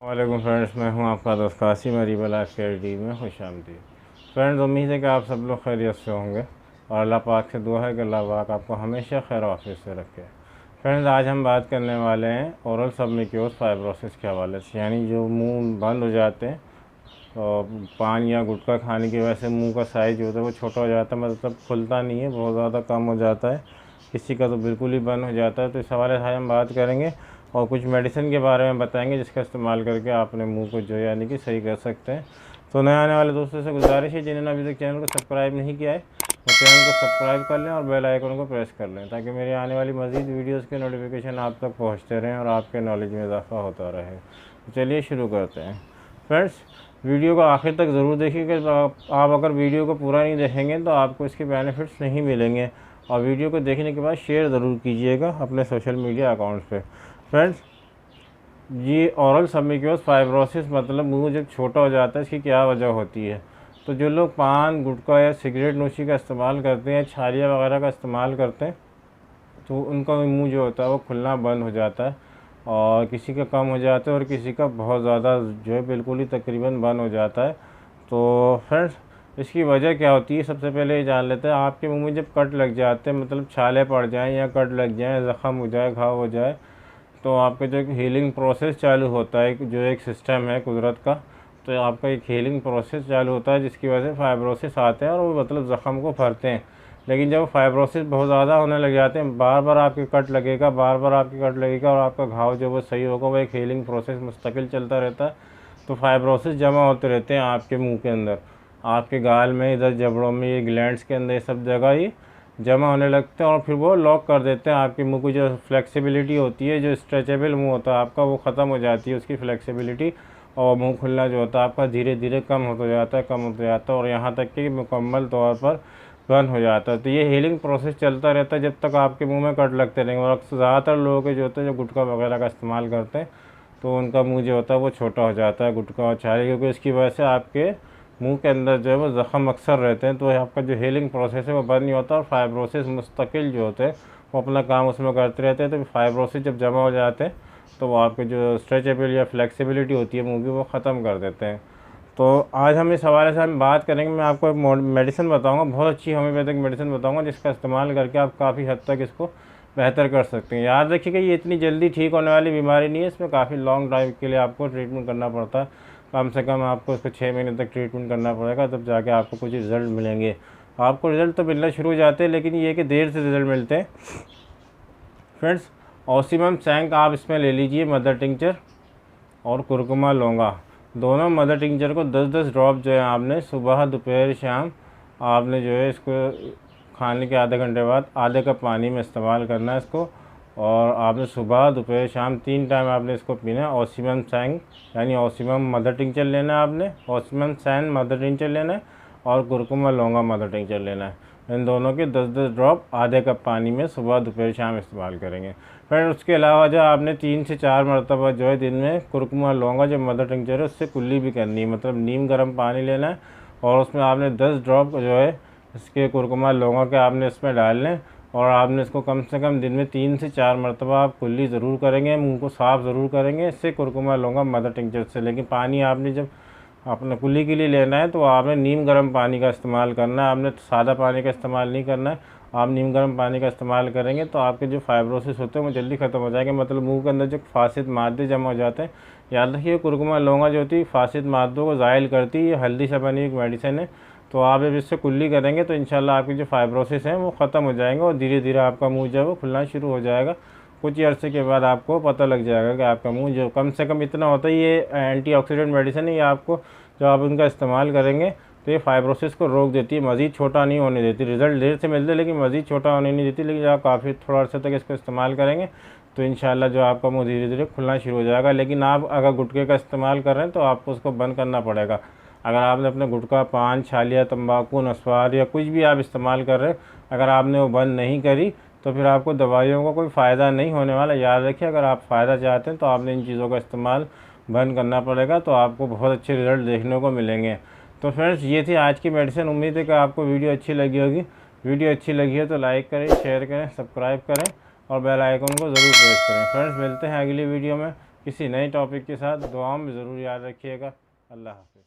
वालेकुम फ्रेंड्स, मैं हूं आपका दोस्त Qasim Areeb life care T में खुशामदीद। फ्रेंड्स, उम्मीद है कि आप सब लोग खैरियत से होंगे और अल्लाह पाक से दुआ है कि अल्लाह पाक आपको हमेशा खैर ऑफिस से रखे। फ्रेंड्स, आज हम बात करने वाले हैं ओरल सबम्यूकोस फाइब्रोसिस के हवाले से, यानी जो मुंह बंद हो जाते हैं और पान या गुटखा खाने की वजह से मुंह का साइज़ जो होता है वो छोटा हो जाता है, मतलब खुलता नहीं है, बहुत ज़्यादा कम हो जाता है, किसी का तो बिल्कुल ही बंद हो जाता है। तो इस हवाले से हम बात करेंगे और कुछ मेडिसिन के बारे में बताएंगे जिसका इस्तेमाल करके आप अपने मुंह को जो यानी कि सही कर सकते हैं। तो नए आने वाले दोस्तों से गुजारिश है, जिन्होंने अभी तक चैनल को सब्सक्राइब नहीं किया है वो चैनल को सब्सक्राइब कर लें और बेल आइकन को प्रेस कर लें, ताकि मेरी आने वाली मज़ीद वीडियोज़ के नोटिफिकेशन आप तक पहुँचते रहें और आपके नॉलेज में इजाफा होता रहे। तो चलिए शुरू करते हैं। फ्रेंड्स, वीडियो को आखिर तक ज़रूर देखिएगा। आप अगर वीडियो को पूरा नहीं देखेंगे तो आपको इसके बेनिफिट्स नहीं मिलेंगे, और वीडियो को देखने के बाद शेयर ज़रूर कीजिएगा अपने सोशल मीडिया अकाउंट्स पे। फ्रेंड्स, ये ओरल सबम्यूकोस फाइब्रोसिस मतलब मुंह जब छोटा हो जाता है, इसकी क्या वजह होती है? तो जो लोग पान गुटखा या सिगरेट नोशी का इस्तेमाल करते हैं, छालिया वगैरह का इस्तेमाल करते हैं, तो उनका मुंह जो होता है वो खुलना बंद हो जाता है, और किसी का कम हो जाता है और किसी का बहुत ज़्यादा जो है बिल्कुल ही तकरीबन बंद हो जाता है। तो फ्रेंड्स, इसकी वजह क्या होती है सबसे पहले ये जान लेते हैं। आपके मुंह में जब कट लग जाते हैं, मतलब छाले पड़ जाएं या कट लग जाएं, ज़ख़म हो जाए, घाव हो जाए, तो आपका जो एक हीलिंग प्रोसेस चालू होता है, जो एक सिस्टम है कुदरत का, तो आपका एक हीलिंग प्रोसेस चालू होता है जिसकी वजह से फाइब्रोसिस आते हैं और वो मतलब ज़ख़म को भरते हैं। लेकिन जब फाइब्रोसिस बहुत ज़्यादा होने लग जाते हैं, बार बार आपके कट लगेगा, बार बार आपकी कट लगेगा और आपका घाव जो वो सही होगा, वो एक हीलिंग प्रोसेस मुस्तकिल चलता रहता है। तो फाइब्रोसिस जमा होते रहते हैं आपके मुंह के अंदर, आपके गाल में, इधर जबड़ों में, ये ग्लैंड्स के अंदर, ये सब जगह ही जमा होने लगते हैं और फिर वो लॉक कर देते हैं आपके मुंह की। जो फ्लेक्सिबिलिटी होती है, जो स्ट्रेचेबल मुंह होता है आपका, वो ख़त्म हो जाती है उसकी फ्लेक्सिबिलिटी, और मुंह खुलना जो होता है आपका धीरे धीरे कम होता जाता है, कम होता जाता है, और यहाँ तक कि मुकम्मल तौर पर बंद हो जाता है। तो ये हीलिंग प्रोसेस चलता रहता है जब तक आपके मुंह में कट लगते रहेंगे। और ज़्यादातर लोगों के जो होते हैं, जो गुटखा वगैरह का इस्तेमाल करते हैं, तो उनका मुंह जो होता है वो छोटा हो जाता है, गुटखा और छाले, क्योंकि इसकी वजह से आपके मुंह के अंदर जो है वो ज़ख़म अक्सर रहते हैं, तो आपका जो हीलिंग प्रोसेस है वो बंद नहीं होता, और फाइब्रोसिस मुस्तकिल जो होते हैं वो अपना काम उसमें करते रहते हैं। तो फाइब्रोसिस जब जमा हो जाते हैं तो वो आपके जो स्ट्रेचेबल या फ्लेक्सिबिलिटी होती है मुंह की, वो ख़त्म कर देते हैं। तो आज हम इस हवाले से हम बात करेंगे। मैं आपको एक मेडिसिन बताऊंगा, बहुत अच्छी होम्योपैथिक मेडिसिन बताऊंगा, जिसका इस्तेमाल करके आप काफ़ी हद तक इसको बेहतर कर सकते हैं। याद रखिएगा, ये इतनी जल्दी ठीक होने वाली बीमारी नहीं है, इसमें काफ़ी लॉन्ग टाइम के लिए आपको ट्रीटमेंट करना पड़ता है। कम से कम आपको इसको 6 महीने तक ट्रीटमेंट करना पड़ेगा, तब जाके आपको कुछ रिज़ल्ट मिलेंगे। आपको रिज़ल्ट तो मिलना शुरू हो जाते हैं, लेकिन ये कि देर से रिज़ल्ट मिलते हैं। फ्रेंड्स, ऑसिमम सैंक आप इसमें ले लीजिए, मदर टिंचर और कुरकुमा लौंगा, दोनों मदर टिंचर को 10-10 ड्रॉप जो है आपने सुबह दोपहर शाम आपने जो है इसको खाने के आधे घंटे बाद आधे कप पानी में इस्तेमाल करना है इसको, और आपने सुबह दोपहर शाम 3 टाइम आपने इसको पीना है। ऑसिमम सैंक यानी ऑसिमम मदर टिंचर लेना है आपने, ऑसिमम सैन मदर टिंचर लेना है, और कुरकुमा लौंगा मदर टिंचर लेना है। इन दोनों के 10-10 ड्रॉप आधे कप पानी में सुबह दोपहर शाम इस्तेमाल करेंगे। फिर उसके अलावा जो आपने 3 से 4 मरतबा जो है दिन में कुरकुमा लौंगा जो मदर टिंचर है उससे कुल्ली भी करनी है, मतलब नीम गर्म पानी लेना है और उसमें आपने 10 ड्रॉप जो है इसके कुरकुमा लौंगा के आपने इसमें डालने, और आपने इसको कम से कम दिन में 3 से 4 मरतबा आप कुल्ली ज़रूर करेंगे, मुंह को साफ़ ज़रूर करेंगे इससे, कुरकुमा लौंगा मदर टिंचर से। लेकिन पानी आपने जब आपने कुल्ली के लिए लेना है तो आपने नीम गर्म पानी का इस्तेमाल करना है, आपने सादा पानी का इस्तेमाल नहीं करना है। आप नीम गर्म पानी का इस्तेमाल करेंगे तो आपके जो फाइब्रोसिस होते हैं वो जल्दी ख़त्म हो जाएंगे, मतलब मुंह के अंदर जो फासिद मादे जमा हो जाते हैं। याद रखिए, कुरकुमा लौंगा जो होती है फासिद मादों को ज़ाइल करती है, ये हल्दी से बनी एक मेडिसिन है। तो आप जब इससे कुल्ली करेंगे तो इंशाल्लाह आपकी जो फाइब्रोसिस हैं वो ख़त्म हो जाएंगे, और धीरे धीरे आपका मुँह जो है वो खुलना शुरू हो जाएगा। कुछ ही अरसे के बाद आपको पता लग जाएगा कि आपका मुंह जो कम से कम इतना होता है, ये एंटीऑक्सीडेंट मेडिसिन है, ये आपको जब आप उनका इस्तेमाल करेंगे तो ये फाइब्रोसिस को रोक देती है, मज़ीद छोटा नहीं होने देती। रिज़ल्ट देर से मिलते हैं लेकिन मज़ीद छोटा होने नहीं देती। लेकिन जब आप काफ़ी थोड़ा अर्से तक इसको इस्तेमाल करेंगे तो इंशाल्लाह जो आपका मुंह धीरे धीरे खुलना शुरू हो जाएगा। लेकिन आप अगर गुटखे का इस्तेमाल कर रहे हैं तो आपको उसको बंद करना पड़ेगा। अगर आपने अपने गुटखा, पान, छालिया, तंबाकू, नस्वार या कुछ भी आप इस्तेमाल कर रहे हैं, अगर आपने वो बंद नहीं करी तो फिर आपको दवाइयों का कोई फ़ायदा नहीं होने वाला। याद रखिए, अगर आप फ़ायदा चाहते हैं तो आपने इन चीज़ों का इस्तेमाल बंद करना पड़ेगा, तो आपको बहुत अच्छे रिज़ल्ट देखने को मिलेंगे। तो फ्रेंड्स, ये थी आज की मेडिसिन। उम्मीद है कि आपको वीडियो अच्छी लगी होगी। वीडियो अच्छी लगी है तो लाइक करें, शेयर करें, सब्सक्राइब करें और बेल आइकन को ज़रूर प्रेस करें। फ्रेंड्स, मिलते हैं अगली वीडियो में किसी नए टॉपिक के साथ। दुआओं में ज़रूर याद रखिएगा। अल्लाह हाफ़िज़।